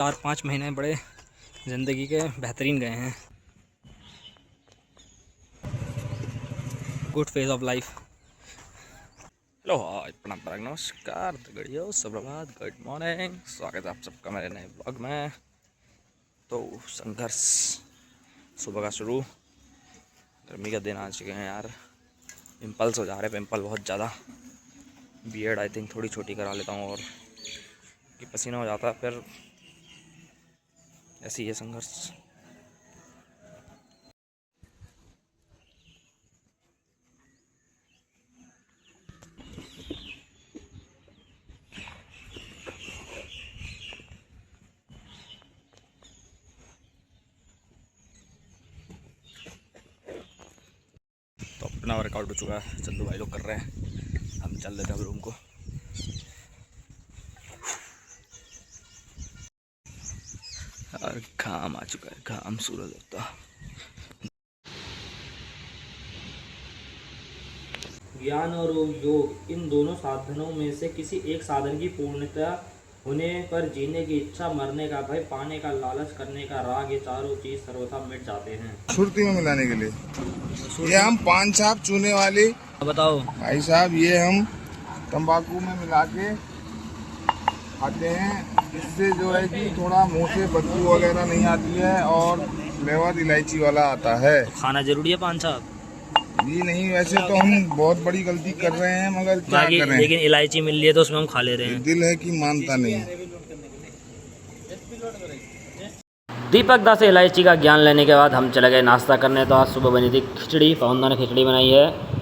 4-5 महीने बड़े ज़िंदगी के बेहतरीन गए हैं। Good phase of life. Hello hi प्रणाम नमस्कार गड़ियो सुप्रभात गुड मॉर्निंग, स्वागत है आप सबका मेरे नए ब्लॉग में। तो संघर्ष सुबह का शुरू, गर्मी के दिन आ चुके हैं यार, पिंपल्स हो जा रहे हैं, पिंपल बहुत ज़्यादा। बियर्ड आई थिंक थोड़ी छोटी करा लेता हूँ और कि पसीना हो जाता है, फिर ऐसी है संघर्ष। तो अपना वर्कआउट हो चुका है, चंदू भाई लोग कर रहे हैं, हम चल लेते हैं रूम को। और घाम आ चुका है, घाम सूरज होता। ज्ञान और योग, इन दोनों साधनों में से किसी एक साधन की पूर्णता होने पर जीने की इच्छा, मरने का भय, पाने का लालच, करने का राग, ये चारों चीज सर्वथा मिट जाते हैं। सुर्ती में मिलाने के लिए ये हम पान छाप चूने वाली बताओ भाई साहब, ये हम तंबाकू में मिला के खाते हैं। इससे जो है कि थोड़ा मुंह से बदबू वगैरह नहीं आती है और फ्लेवर इलायची वाला आता है। खाना जरूरी है पान छाप? ये नहीं, वैसे तो हम बहुत बड़ी गलती कर रहे हैं, मगर क्या करें। लेकिन इलायची मिल रही है तो उसमें हम खा ले रहे हैं। दिल है कि मानता नहीं। दीपक दा से इलायची का ज्ञान लेने के बाद हम चले गए नाश्ता करने। तो आज सुबह बनी थी खिचड़ी, पवनदा ने खिचड़ी बनाई है।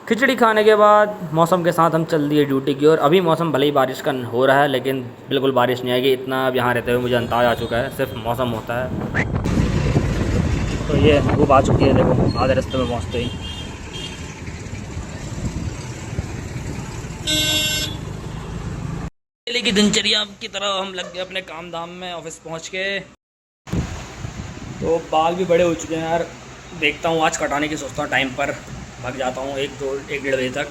खिचड़ी खाने के बाद मौसम के साथ हम चल दिए ड्यूटी की ओर। अभी मौसम भले ही बारिश का हो रहा है, लेकिन बिल्कुल बारिश नहीं आएगी, इतना अब यहाँ रहते हुए मुझे अंदाज़ा आ चुका है, सिर्फ मौसम होता है। तो ये धूप आ चुकी है, देखो आधे रास्ते में पहुँचते ही। डेली की दिनचर्या की तरह हम लग गए अपने काम धाम में। ऑफिस पहुँच के तो बाल भी बड़े हो चुके हैं यार, देखता हूँ आज कटाने की सोचता हूँ, टाइम पर भाग जाता हूँ 1-1 डेढ़ बजे तक।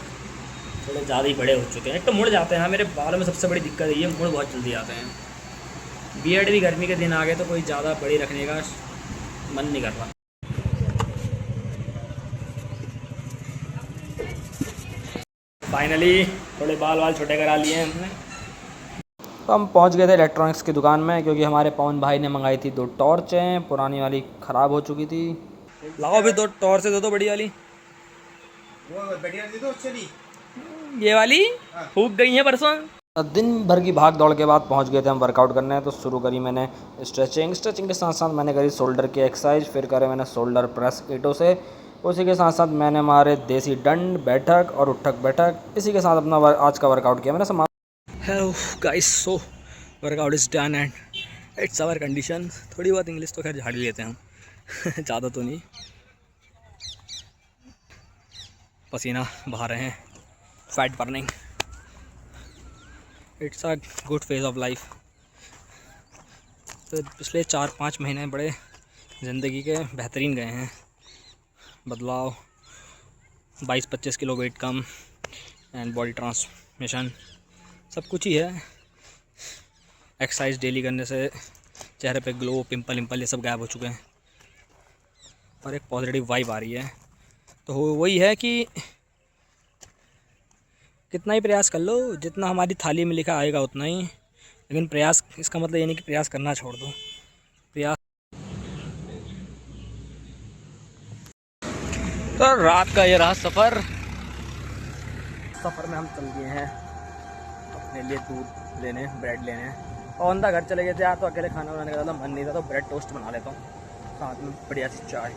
थोड़े ज़्यादा ही बड़े हो चुके हैं, एक तो मुड़ जाते हैं। मेरे बालों में सबसे बड़ी दिक्कत ये मुड़ बहुत जल्दी आते हैं। बियर्ड भी गर्मी के दिन आ गए तो कोई ज़्यादा बड़ी रखने का मन नहीं कर रहा। फाइनली थोड़े बाल छोटे करा लिए हैं हमने। तो हम पहुंच गए थे इलेक्ट्रॉनिक्स की दुकान में, क्योंकि हमारे पवन भाई ने मंगाई थी 2 टॉर्चें, पुरानी वाली ख़राब हो चुकी थी। लाओ भी 2 टॉर्चें दे दो, बड़ी वाली। वो बढ़िया दे दो, चली ये वाली फूक गई है परसों। दिन भर की भाग दौड़ के बाद पहुंच गए थे हम वर्कआउट करने। तो शुरू करी मैंने स्ट्रेचिंग के साथ साथ मैंने करी शोल्डर की एक्सरसाइज, फिर करे मैंने शोल्डर प्रेस ईंटों से। उसी के साथ साथ मैंने मारे देसी दंड बैठक और उठक बैठक। इसी के साथ अपना आज का वर्कआउट किया मैंने। Hello guys, so workout is done and it's our condition. थोड़ी बहुत इंग्लिश तो खैर झाड़ ही लेते हैं हम ज़्यादा तो नहीं। पसीना बहा रहे हैं, fat burning. It's a good phase of life. तो पिछले 4-5 महीने बड़े ज़िंदगी के बेहतरीन गए हैं। बदलाव, 22-25 kilo weight come and body transformation, सब कुछ ही है। एक्सरसाइज डेली करने से चेहरे पे ग्लो, पिंपल ये सब गायब हो चुके हैं और एक पॉजिटिव वाइब आ रही है। तो वही है कि कितना ही प्रयास कर लो, जितना हमारी थाली में लिखा आएगा उतना ही। लेकिन प्रयास, इसका मतलब ये नहीं कि प्रयास करना छोड़ दो। प्रयास। तो रात का ये रहा सफ़र में हम चल गए हैं अपने लिए दूध लेने, ब्रेड लेने। और अंदर घर चले गए थे यार, तो अकेले खाना बनाने का ज़्यादा मन नहीं था, तो ब्रेड टोस्ट बना लेता हूँ, साथ में बढ़िया सी चाय।